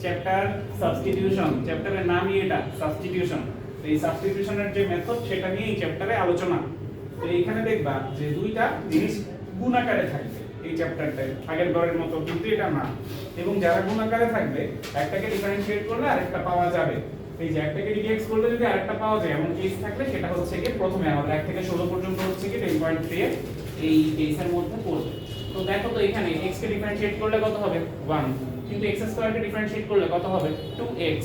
Chapter substitution, চ্যাপ্টারের নামই এটা সাবস্টিটিউশন। এই সাবস্টিটিউশনের যে মেথড সেটা নিয়ে এই চ্যাপ্টারে আলোচনা। তো এইখানে দেখবা যে দুইটা জিনিস গুণ আকারে থাকবে এই চ্যাপ্টারটায়, আগের বারের মতো কিন্তু এটা না। এবং যারা গুণ আকারে থাকবে একটাকে ডিফারেনশিয়েট করলে আরেকটা পাওয়া যাবে। এই যে একটাকে ডিএক্স করলে যদি আরেকটা পাওয়া যায় এমন কেস থাকলে সেটা হচ্ছে কি প্রথমে আমাদের 1 থেকে 16 পর্যন্ত হচ্ছে কি 10.3 এর এই কেসের মধ্যে পড়বে। তো দেখো তো এখানে x কে ডিফারেনশিয়েট করলে কত হবে 1, কিন্তু x স্কয়ার কে ডিফারেনশিয়েট করলে কত হবে 2x।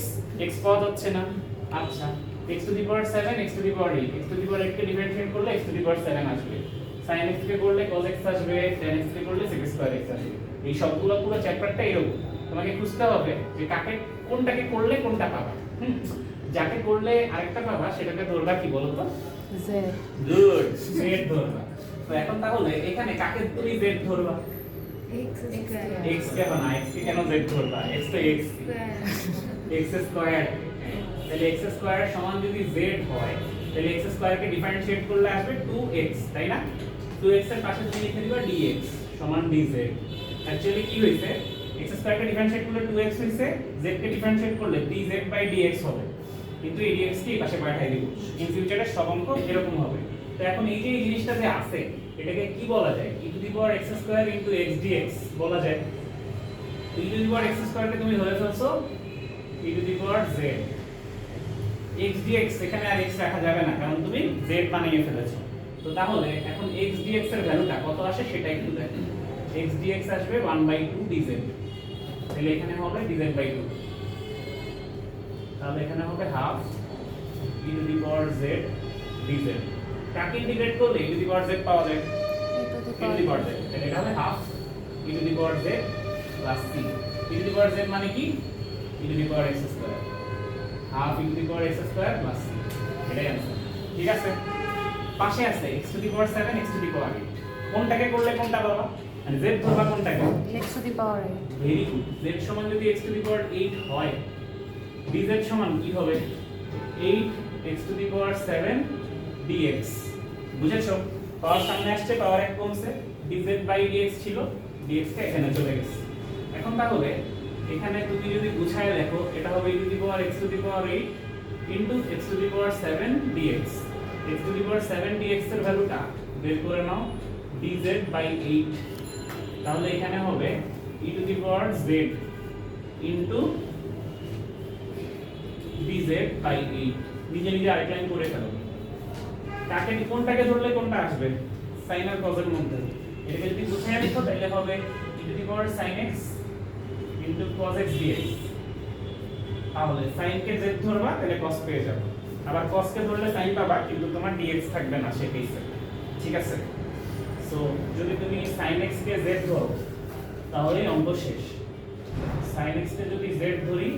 x পাওয়া যাচ্ছে না, আচ্ছা x two the power 7 x two the power 8, x two the power 8 K differentiate করলে x টু দি পাওয়ার 7 আসবে, sin x কে করলে cos x আসবে, tan x কে করলে sec স্কয়ার x আসবে। এই সবগুলো পুরো চ্যাপ্টারটা এরকম তোমাকে খুঁজতে হবে যে কাকে কোনটাকে করলে কোনটা পাবা। যাকে করলে আরেকটা পাবা সেটাকে ধরবা কি বলো তো z। গুড, z ধরবা। তো এখন তাহলে এখানে কাকে তুমি z ধরবা? x কে না, x কে কেন z ধরবা? x তো x স্কয়ার। তাহলে x স্কয়ার সমান যদি z হয় তাহলে x স্কয়ার কে ডিফারেনশিয়েট করলে আসবে 2x, তাই না? 2x এর পাশে তুমি লিখে দিবা dx সমান dz। অ্যাকচুয়ালি কি হইছে, x স্কয়ার কে ডিফারেনশিয়েট করলে 2x হইছে, z কে ডিফারেনশিয়েট করলে dz/dx হবে। কিন্তু এই dx কে এই পাশে পাঠিয়ে দিব। ইন ফিউচারে সব অঙ্ক এরকম হবে। তো এখন এই যে এই জিনিসটা যে আছে এটাকে কি বলা যায়? e to the power x square into x dx বলা যায়। e to the power x square কে তুমি ধরে ফেলছো e to the power z, x dx এখানে আর x রাখা যাবে না কারণ তুমি z বানিয়ে ফেলেছো। তো তাহলে এখন x dx এর ভ্যালুটা কত আসে সেটা একটু দেখো। x dx আসবে 1/2 dz, তাহলে এখানে হবে dz/2, তাহলে এখানে হবে half e to the power z dz। কাকে ইন্টিগ্রেট করলে e to the power z পাওয়া যায়? e to the power z, তাহলে এটা হবে half e to the power z plus c। e to the power z মানে কি? e to the power x square, half e to the power x square plus c, এটাই answer. ঠিক আছে, পাশে আছে x two the power 7 x two the পাওয়ার 8, কোনটাকে করলে কোনটা পাবা? মানে z ধরবা কোনটাকে? x to the power 8। Very good, z সমান যদি x টু দি পাওয়ার 8 হয় dz সমান কি হবে? 8 x two the power 7 dx। বুঝেছো? পাওয়ার সামনে আসছে, পাওয়ার এক কমছে, dz/dx ছিল, dx টা এখানে চলে গেছে। এখন তাহলে এখানে তুমি যদি গুছায় দেখো এটা হবে e to the power x two the power 8 into x two the power 7 dx। x two the power 7 dx এর ভ্যালুটা বের করে নাও dz/8, তাহলে এখানে হবে e to the power z into dz/8। নিজে নিজে আরেক লাইন করে ফেলো। কাকে কোনটাকে ধরলে কোনটা আসবে? sin আর cos এর মধ্যে। এটাকে যদি গুছিয়ে লিখো তাহলে হবে e to the power sin x into cos x dx। তাহলে sin কে z ধরবা তাহলে cos পেয়ে যাবে, আবার cos কে ধরলে sin পাবা কিন্তু তোমার dx থাকবে না সেই কেসে। ঠিক আছে, সো যদি তুমি sin x কে z ধরো তাহলে অঙ্ক শেষ। sin x কে যদি z ধরি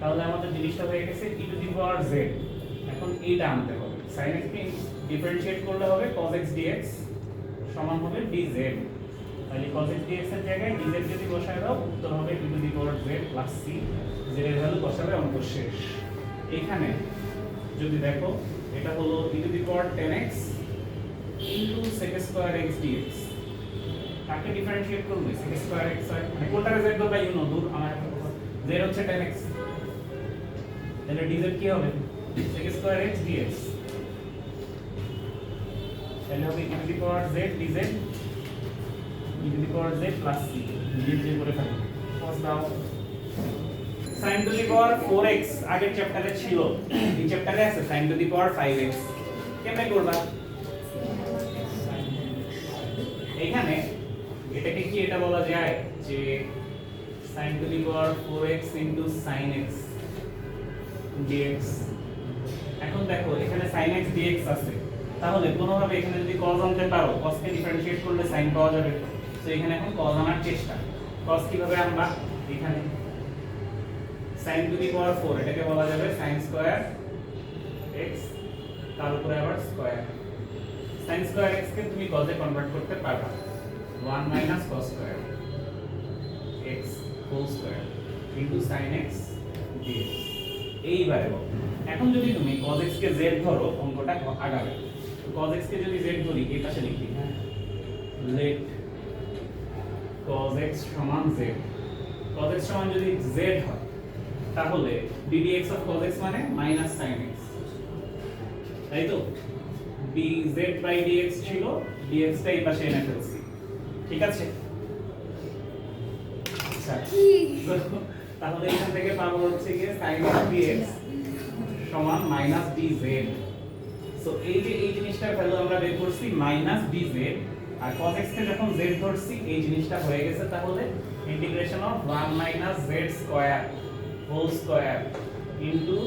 তাহলে আমাদের জিনিসটা হয়ে গেছে e to the power z। এখন এইটা আনতে হবে, sin x কে ডিফারেনশিয়েট করলে হবে cos x dx সমান হবে dz। তাহলে cos x dx এর জায়গায় dz যদি বসায় দাও উত্তর হবে e to the power z plus c। z এর ভ্যালু বসাবে, অঙ্ক শেষ। এখানে যদি দেখো এটা হলো e to the power 10x into sec square x dx। কাকে ডিফারেনশিয়েট করবে? sec স্কয়ার x হয়, মানে কোনটাকে z ধরবা ইউ নো, দূর আমার z হচ্ছে 10x, তাহলে dz কি হবে? sec স্কয়ার x dx, তাহলে হবে e to the power z dz e to the power z plus c। dz করে ফেলো, cos দাও। sin two the power 4x আগের চ্যাপ্টারে ছিল, এই চ্যাপ্টারে আছে sin two the power 5x। কেমনে করবা? এখানে এটাকে কি এটা বলা যায় যে sin two the power 4x into sin x dx। এখন দেখো এখানে sin x dx আছে, তাহলে কোনোভাবে এখানে যদি cos আনতে পারো cos কে ডিফারেনশিয়েট করলে sin পাওয়া যাবে। তো এখানে এখন cos আনার চেষ্টা। cos কিভাবে আনবা? এখানে sin টু দি পাওয়ার 4 এটাকে বলা যাবে sin স্কয়ার x, তার উপরে আবার স্কয়ার। sin স্কয়ার x কে তুমি cos এ কনভার্ট করতে পারবা, 1 cos স্কয়ার x whole square into sin x dx। এইবারে এখন যদি তুমি cos x কে z ধরো অঙ্কটা আগাবে। তো cos x কে যদি z ধরি এই পাশে লিখি, হ্যাঁ, let cos x সমান z। cos x সমান যদি z হয় তাহলে ddx of cos x মানে মাইনাস sin x, তাই তো dz বাই dx ছিল, dx টা এই পাশে এনে ফেলছি, ঠিক আছে? আচ্ছা তাহলে এখান থেকে পাবো হচ্ছে কি sin x dx সমান মাইনাস dz। সো এই যে এই জিনিসটার ভ্যালু আমরা বের করছি মাইনাস dz, আর cos x কে যখন z ধরছি এই জিনিসটা হয়ে গেছে, তাহলে integration of 1 minus z square whole square into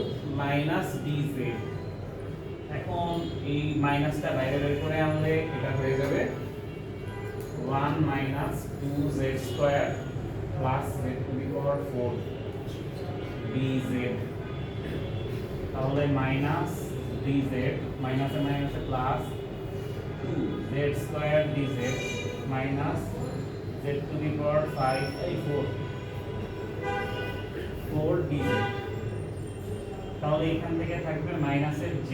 minus dz। এখন এই মাইনাসটা বাইরে বের করে আনলে এটা হয়ে যাবে 1 minus 2z square plus z to the power 4 dz। তাহলে মাইনাস dz মাইনাসে মাইনাসে plus 2z square dz minus z to the power 5 এই 4 dz। তাহলে এখান থেকে থাকবে মাইনাসের z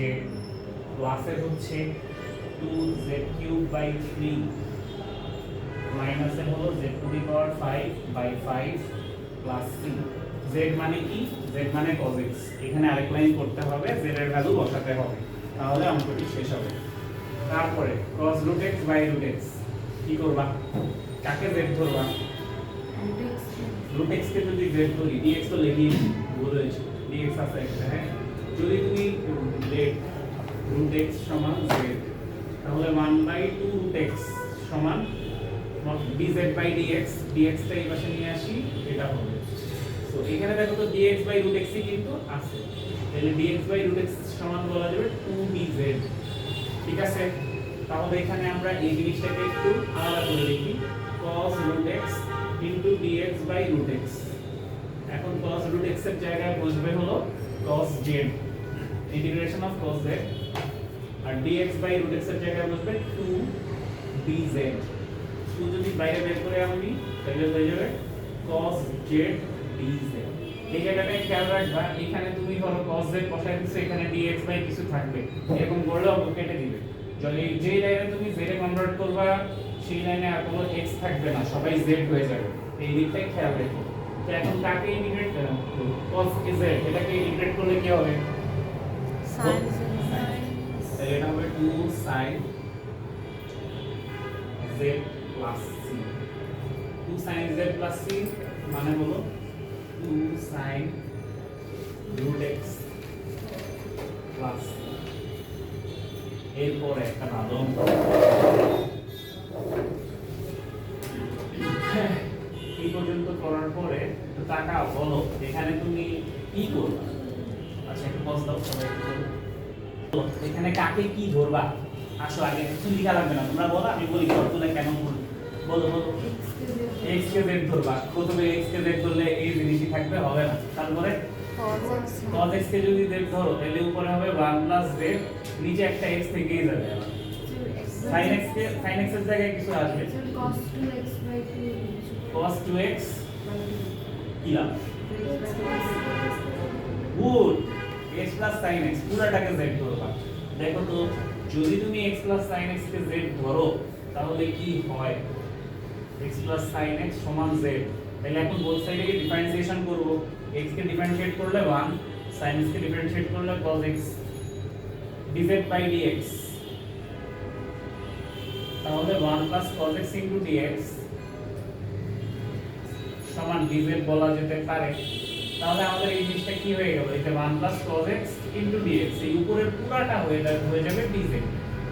প্লাসের হচ্ছে 2z কিউব বাই 3 মাইনাসের হলো z to the power 5 by 5 plus c। z মানে কি? z মানে cos x। এখানে আরেক লাইন করতে হবে, z এর ভ্যালু বসাতে হবে, তাহলে অঙ্কটি শেষ হবে। তারপরে cos root x by root x কি করবা? কাকে z ধরবা? root x কে যদি z ধরি, dx তো লিখি বলেছি, dx আছে একটা, হ্যাঁ, যদি তুমি লেখ root x সমান z, তাহলে 1/2 root x সমান dz বাই dx, dx টা এই পাশে নিয়ে আসি, এটা হবে। সো এখানে দেখো তো dx বাই root x কিন্তু আছে, তাহলে dx বাই root x সমান বলা যাবে 2dz, ঠিক আছে? তাহলে এখানে আমরা এই জিনিসটাকে একটু আলাদা করে লিখি, cos root x into dx by root x। এখন cos root x এর জায়গায় বসবে হলো cos z, integration of cos z, আর dx by root x এর জায়গায় বসবে 2 dz। 2 যদি বাইরে বের করে আমি, তাহলে হয়ে যাবে cos z dz। এই জায়গাটায় খেয়াল রাখবা, এখানে তুমি ধরো cos z বসাই দিছো, এখানে dx by কিছু থাকবে, এরকম করলে অঙ্ক কেটে দিবে। যদি যে লাইনে তুমি z এ কনভার্ট করবা সেই লাইনে আর কোনো x থাকবে না, সবাই z হয়ে যাবে, এই দিকটাই খেয়াল রেখো। তো এখন কাকে ইন্টিগ্রেট cos z, এটাকে ইন্টিগ্রেট করলে কি হবে? sin z, তাহলে এটা হবে 2 sin z plus c। 2 sin z plus c মানে হলো 2 sin root x plus c। এরপর একটা ভালো এই পর্যন্ত করার পরে একটু তাকাও, বলো এখানে তুমি কি করবা? আচ্ছা একটু পজ দাও সবাই, এখানে কাকে কি ধরবা? আসো আগে কিছু লেখা লাগবে না, তোমরা বলো, আমি বলি সবগুলো কেন বলি, বলো বলো। x কে z ধরবা, প্রথমে x কে z ধরলে এই জিনিসই থাকবে, হবে না। তারপরে cos x কে যদি z ধরো তাহলে উপরে হবে 1 z, নিচে একটা x থেকেই যাবে, আবার sin x কে sin x এর জায়গায় কিছু আসবে, cos 2x by 2 cos 2x কি লাভ? Good, x plus sin x পুরোটাকে z ধরবা। দেখো তো যদি তুমি x plus sin x কে z ধরো তাহলে কি হয়? x plus sin x সমান z। তাহলে এখন বোথ সাইডে কে ডিফারেন্সিয়েশন করব, x কে ডিফারেন্সিয়েট করলে 1, sin x কে ডিফারেন্সিয়েট করলে cos x dz by dx, তাহলে 1 plus cos x into dx সমান dz বলা যেতে পারে। তাহলে আমাদের এই জিনিসটা কি হয়ে গেল? এটা 1 plus cos x into dx, এই উপরের পুরাটা হয়ে যাবে dz,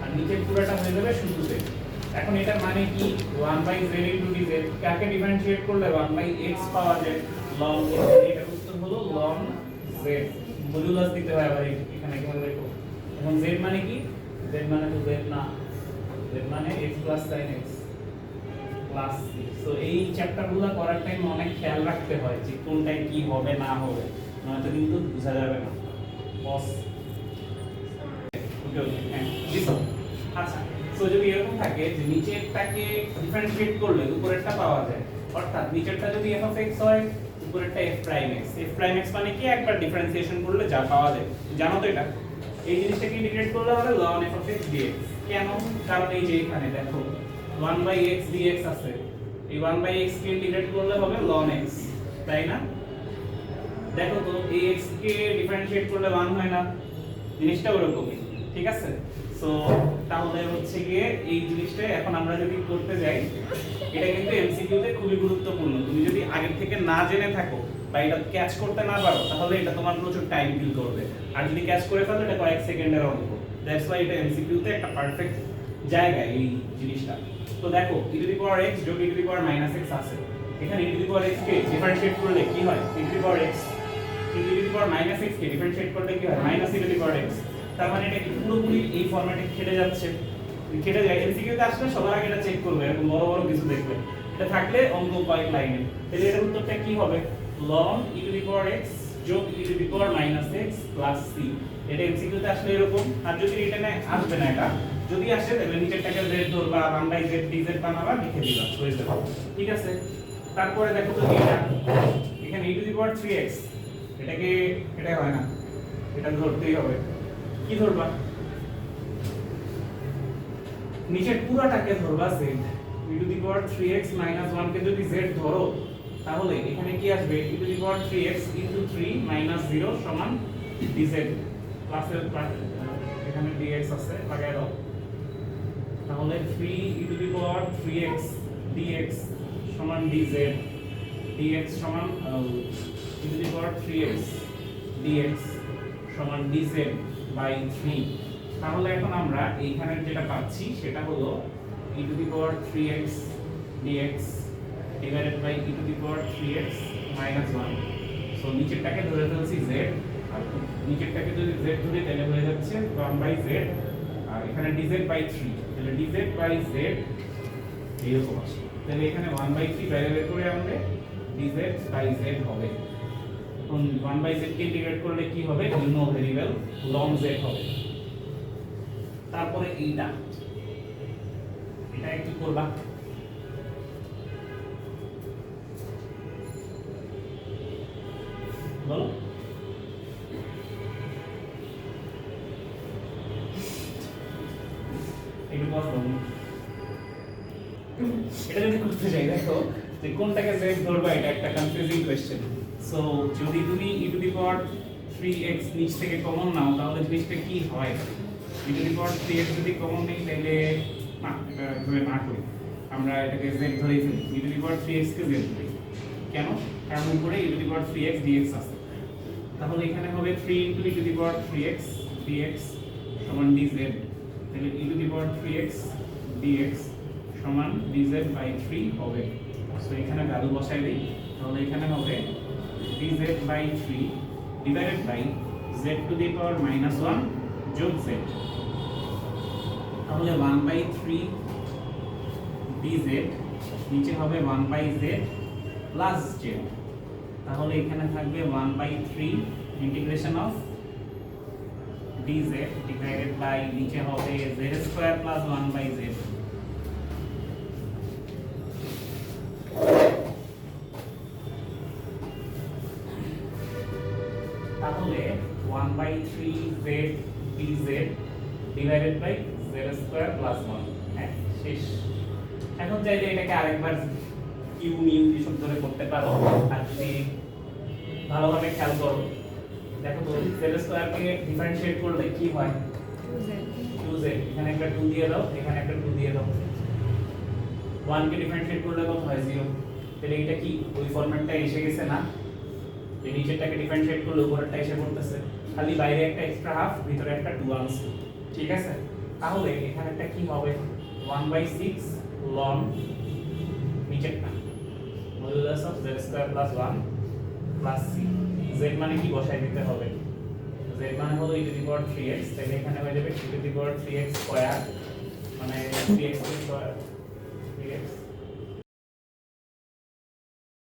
আর নিচের পুরাটা হয়ে যাবে শুধু z। এখন এটা মানে কি? 1 by z into dz, কাকে ডিফারেন্সিয়েট করলে 1 by x পাওয়া যায়, ln x। এটা উত্তর হলো ln z। মডুলাস দিতে হয় আবার এখানে, কেমন দেখো। এখন z মানে কি? z মানে তো z না, z মানে x plus sin x plus c। So এই চ্যাপ্টারগুলো করার টাইম অনেক খেয়াল রাখতে হয় যে কোনটায় কি হবে না হবে, নয়তো কিন্তু বোঝা যাবে না। বস ওকে ওকে, হ্যাঁ দিছো। আচ্ছা, সো যদি এরকম থাকে যে নিচেরটাকে ডিফারেন্সিয়েট করলে উপরেরটা পাওয়া যায়, অর্থাৎ নিচেরটা যদি f of x হয়, উপরেরটা f prime x। f prime x মানে কি? একবার ডিফারেন্সিয়েশন করলে যা পাওয়া যায়, জানো তো এটা। এই জিনিসটাকে ইন্টিগ্রেট করলে হবে ln f of x dx। কেন? কারণ এই যে এখানে দেখো 1 by x dx আছে, এই 1 by x কে ইন্টিগ্রেট করলে হবে ln x, তাই না? দেখো তো এই x কে ডিফারেন্সিয়েট করলে 1 হয় না, জিনিসটা ওরকমই, ঠিক আছে? সো তাহলে হচ্ছে গিয়ে এই জিনিসটা এখন আমরা যদি করতে যাই, এটা কিন্তু এমসিকিউ তে খুবই গুরুত্বপূর্ণ। তুমি যদি আগে থেকে না জেনে থাকো বা এটা ক্যাচ করতে না পারো, তাহলে এটা তোমার প্রচুর টাইম কিল করবে। আর যদি ক্যাচ করে ফেলো, এটা কয়েক সেকেন্ডের অঙ্ক। দ্যাটস ওয়াই এটা এমসিকিউ তে একটা পারফেক্ট জায়গা এই জিনিসটা। তো দেখো e to the power x যোগ e to the power -x আছে। এখানে e to the power x K differentiate করলে কি হয়? e to the power x, e to the power -x K differentiate করলে কি হয়? -e to the power x। তার মানে এটা কি পুরোপুরি এই ফরম্যাটে কেটে যাচ্ছে? কেটে যায়। এমসিকিউ তে আসলে সবার আগে এটা চেক করবে, এরকম বড় বড় কিছু দেখবে। এটা থাকলে অঙ্ক কয়েক লাইনে। তাহলে এটার উত্তরটা কি হবে? ln e to the power x যোগ e to the power -x plus c। এটা এমসিকিউ তে আসলে এরকম। আর যদি এটা না আসবে না, এটা যদি আসে তাহলে নিচেরটাকে z ধরবা, 1/z dz বানাবা, লিখে দিবা, হয়ে যাবে। ঠিক আছে? তারপরে দেখো তো এটা এখানে e to the power 3x, এটাকে এটা হয় না, এটা ধরতেই হবে। কি ধরবা? নিচের পুরাটাকে ধরবা z। e to the power 3x - 1 কে যদি z ধরো, তাহলে এখানে কি আসবে? e to the power 3x * 3 - 0 সমান dz প্লাসের এখানে dx আছে, লাগাই দাও। তাহলে 3 e to the power 3x dx সমান dz, dx সমান e to the power 3x dx সমান dz বাই 3। তাহলে এখন আমরা এইখানে যেটা পাচ্ছি সেটা হলো e to the power 3x dx divided by e to the power 3x - 1। So নিচেরটাকে ধরে ফেলছি z, আর নিচেরটাকে যদি z ধরি তাহলে হয়ে যাচ্ছে 1/z, আর এখানে dz বাই 3। তাহলে dz বাই z এরকম আসে। তাহলে এখানে 1/3 বাইরে বের করে আনলে dz বাই z হবে। এখন 1/z কে ইন্টিগ্রেট করলে কি হবে? You know variable ln z হবে। তারপরে এইটা একটু করবা। বলো একটু বলো। এটা যদি করতে চাই, দেখো যে কোনটাকে z ধরবা, এটা একটা কনফিউজিং কোশ্চেন। সো যদি তুমি e to the power 3x নিচ থেকে কমন নাও, তাহলে জিনিসটা কি হয়? e to the power 3x যদি কমন নেই, তাহলে না, এটা ধরে না করি, আমরা এটাকে z ধরেই ফেলি। e to the power 3x K z ধরি। কেন? কারণ উপরে e to the power 3x dx আছে। তাহলে এখানে হবে 3 * e to the power 3x dx সমান dz। তাহলে e to the power 3x dx সমান dz বাই 3 হবে। সো এখানে ভ্যালু বসাই দেই। তাহলে এখানে হবে dz by 3 divided by z to the power -1 যোগ z। তাহলে 1/3 dz নিচে হবে 1/z প্লাস z। তাহলে এখানে থাকবে 1/3 integration of dz divided by নিচে হবে z² প্লাস 1/z। তাহলে 1/3z dz divided by z² plus 1। হ্যাঁ, শেষ। এখন চাইলে এটাকে আরেকবার কিউ নিউ এসব ধরে করতে পারো। আর যদি ভালোভাবে খেয়াল করো, দেখো তো z² কে ডিফারেন্সিয়েট করলে কি হয়? 2z। এখানে একটা 2 দিয়ে দাও, এখানে একটা 2 দিয়ে দাও। 1 কে ডিফারেন্সিয়েট করলে কত হয়? 0। তাহলে এটা কি ওই ফরম্যাটটা এসে গেছে না? এই নিচেরটাকে ডিফারেন্সিয়েট করলে উপরেরটা এসে পড়তেছে, খালি বাইরে একটা এক্সট্রা হাফ, ভিতরে একটা 2 আনছে। ঠিক আছে? তাহলে এখানে একটা কি হবে? 1/6 ln নিচেরটা modulus of z² plus 1 plus c। z মানে কি বসাই দিতে হবে? z মানে হলো e to the power 3x। তাহলে এখানে হয়ে যাবে e to the power 3x square, মানে 3x স্কয়ার 3x